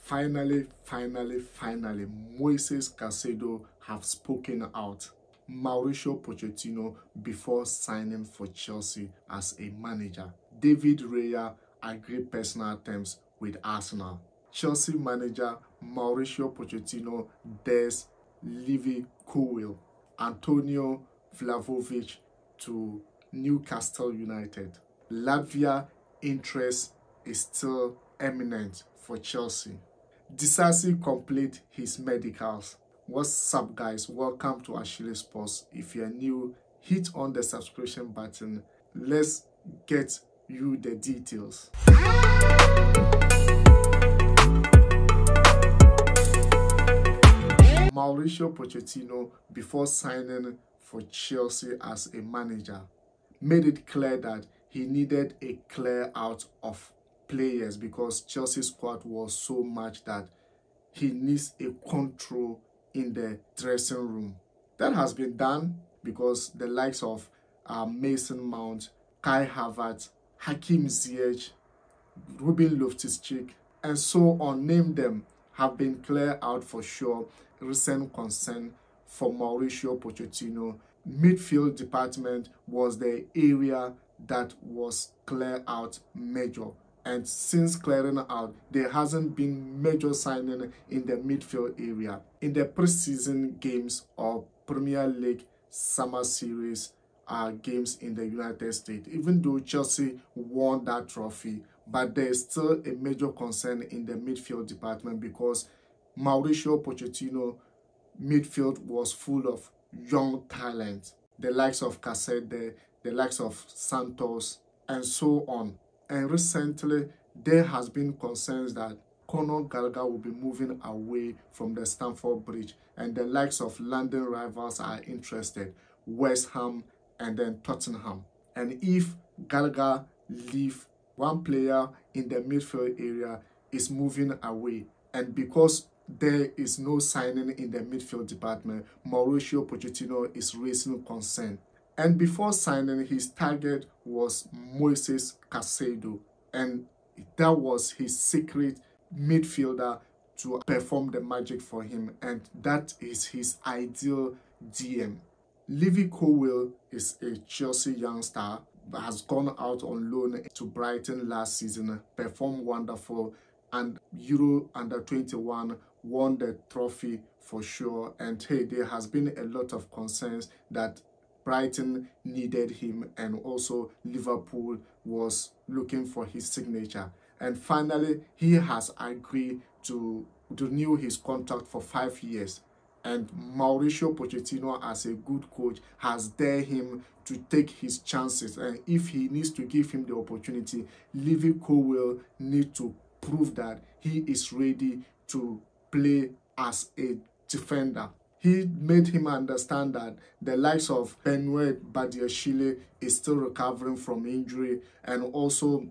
Finally, Moises Caicedo have spoken out. Mauricio Pochettino before signing for Chelsea as a manager. David Raya agreed personal terms with Arsenal. Chelsea manager Mauricio Pochettino dares Levi Colwill. Antonio Vlahovic to Newcastle United. Lavia interest is still imminent for Chelsea. Disasi complete his medicals. What's up, guys? Welcome to Achilles Sports. If you're new, hit on the subscription button. Let's get you the details. Mauricio Pochettino, before signing for Chelsea as a manager, made it clear that he needed a clear out of players because Chelsea's squad was so much that he needs a control in the dressing room. That has been done because the likes of Mason Maunt, Kai Havertz, Hakim Ziyech, Ruben Loftus-Cheek, and so on, name them, have been cleared out for sure. Recent concern for Mauricio Pochettino. Midfield department was the area that was cleared out major. And since clearing out, there hasn't been major signing in the midfield area. In the preseason games of Premier League Summer Series games in the United States, even though Chelsea won that trophy, but there is still a major concern in the midfield department because Mauricio Pochettino midfield was full of young talent, the likes of Casadei, the likes of Santos, and so on. And recently, there has been concerns that Conor Gallagher will be moving away from the Stamford Bridge, and the likes of London rivals are interested, West Ham and then Tottenham. And if Gallagher leaves, one player in the midfield area is moving away, and because there is no signing in the midfield department, Mauricio Pochettino is raising concern. And before signing, his target was MOISES CAICEDO, and that was his secret midfielder to perform the magic for him, and that is his ideal DM. Levi Colwill is a Chelsea youngster that has gone out on loan to Brighton last season, performed wonderful, and Euro Under-21 won the trophy for sure. And hey, there has been a lot of concerns that Brighton needed him, and also Liverpool was looking for his signature. And finally, he has agreed to renew his contract for 5 years. And Mauricio Pochettino, as a good coach, has dared him to take his chances. And if he needs to give him the opportunity, Levi Colwill needs to prove that he is ready to play as a defender. He made him understand that the likes of Benoit Badiashile is still recovering from injury, and also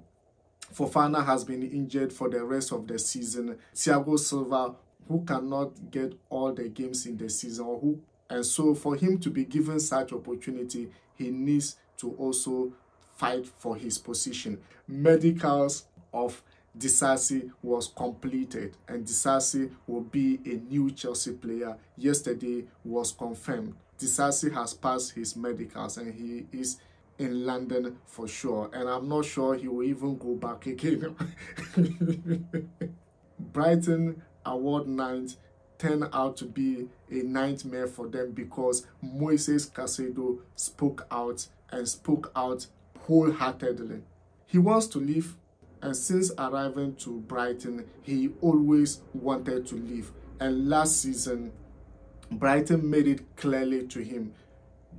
Fofana has been injured for the rest of the season. Thiago Silva, who cannot get all the games in the season, and so for him to be given such opportunity, he needs to also fight for his position. Medicals of Disasi was completed, and Disasi will be a new Chelsea player. Yesterday was confirmed. Disasi has passed his medicals and he is in London for sure, and I'm not sure he will even go back again. Brighton award night turned out to be a nightmare for them because Moises Caicedo spoke out wholeheartedly. He wants to leave, and since arriving to Brighton, he always wanted to leave. And last season, Brighton made it clearly to him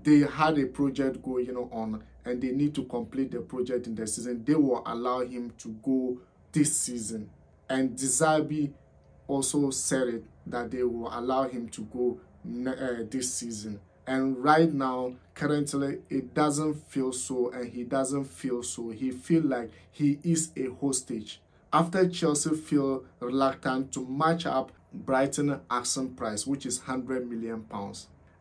they had a project going on, and they need to complete the project in the season. They will allow him to go this season. And Disasi also said it, that they will allow him to go this season. And right now, currently, it doesn't feel so, and he doesn't feel so. He feels like he is a hostage. After Chelsea feel reluctant to match up Brighton asking price, which is £100 million.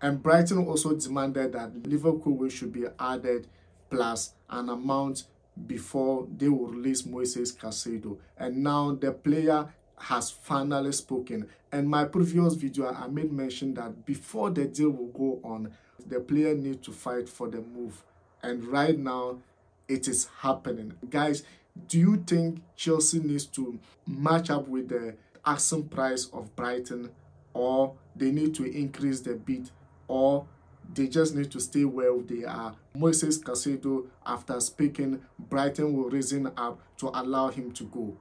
And Brighton also demanded that Liverpool should be added plus an amount before they will release Moises Caicedo. And now the player has finally spoken. And my previous video, I made mention that before the deal will go on, the player needs to fight for the move. And right now, it is happening. Guys, do you think Chelsea needs to match up with the asking price of Brighton, or they need to increase the bid, or they just need to stay where they are? MOISES CAICEDO, after speaking, Brighton will reason up to allow him to go.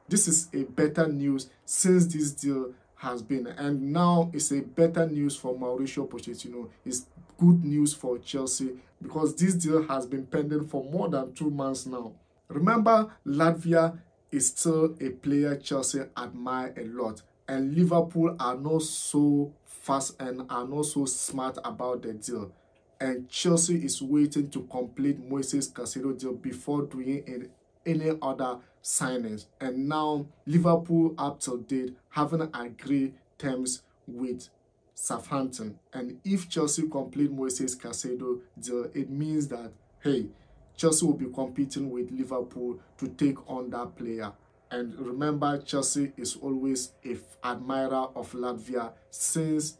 This is a better news since this deal has been, and now it's a better news for Mauricio Pochettino. It's good news for Chelsea because this deal has been pending for more than 2 months now. Remember, Lavia is still a player Chelsea admire a lot, and Liverpool are not so fast and are not so smart about the deal. And Chelsea is waiting to complete MOISES CAICEDO deal before doing any other signings. And now Liverpool up till date haven't agreed terms with Southampton. And if Chelsea complete MOISES CAICEDO deal, it means that, hey, Chelsea will be competing with Liverpool to take on that player. And remember, Chelsea is always an admirer of Lavia since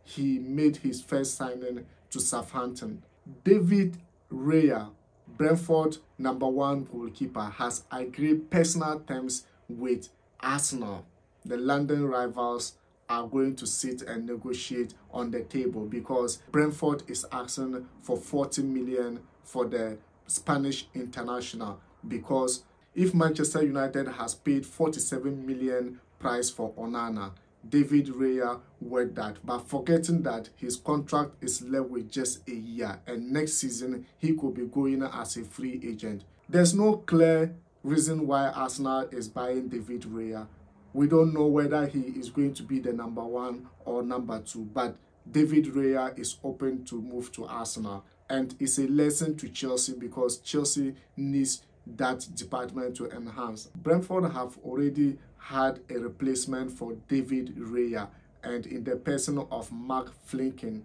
he made his first signing to Southampton. David Raya, Brentford #1 goalkeeper, has agreed personal terms with Arsenal. The London rivals are going to sit and negotiate on the table because Brentford is asking for 40 million for the Spanish international, because if Manchester United has paid 47 million price for Onana, David Raya worth that, but forgetting that his contract is left with just a year, and next season he could be going as a free agent. There's no clear reason why Arsenal is buying David Raya. We don't know whether he is going to be the #1 or #2, but David Raya is open to move to Arsenal. And it's a lesson to Chelsea because Chelsea needs that department to enhance. Brentford have already had a replacement for David Raya, and in the person of Mark Flinken,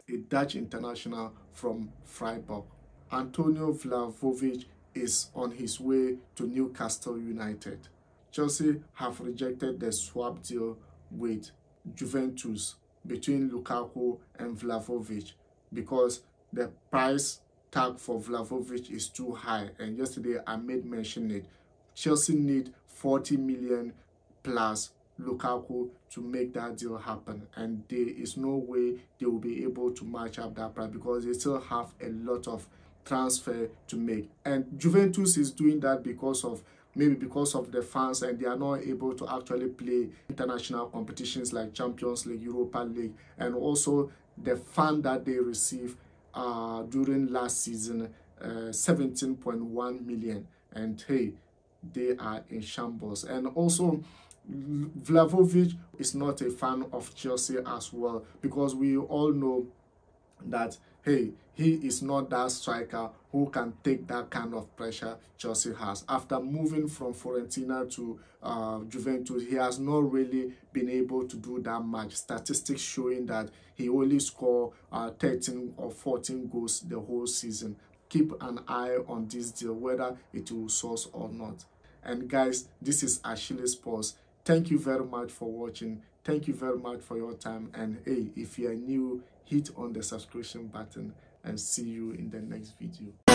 a Dutch international from Freiburg. Antonio Vlahovic is on his way to Newcastle United. Chelsea have rejected the swap deal with Juventus between Lukaku and Vlahovic because the price tag for Vlahovic is too high, and yesterday I made mention it. Chelsea need 40 million plus Lukaku to make that deal happen, and there is no way they will be able to match up that price because they still have a lot of transfer to make. And Juventus is doing that because of the fans, and they are not able to actually play international competitions like Champions League, Europa League, and also the fund that they receive during last season, 17.1 million, and hey, they are in shambles. And also Vlahovic is not a fan of Chelsea as well, because we all know that, hey, he is not that striker who can take that kind of pressure Chelsea has. After moving from Fiorentina to Juventus, he has not really been able to do that much. Statistics showing that he only scored 13 or 14 goals the whole season. Keep an eye on this deal, whether it will source or not. And guys, this is Achilles Pulse. Thank you very much for watching. Thank you very much for your time. And hey, if you are new, hit on the subscription button, and see you in the next video.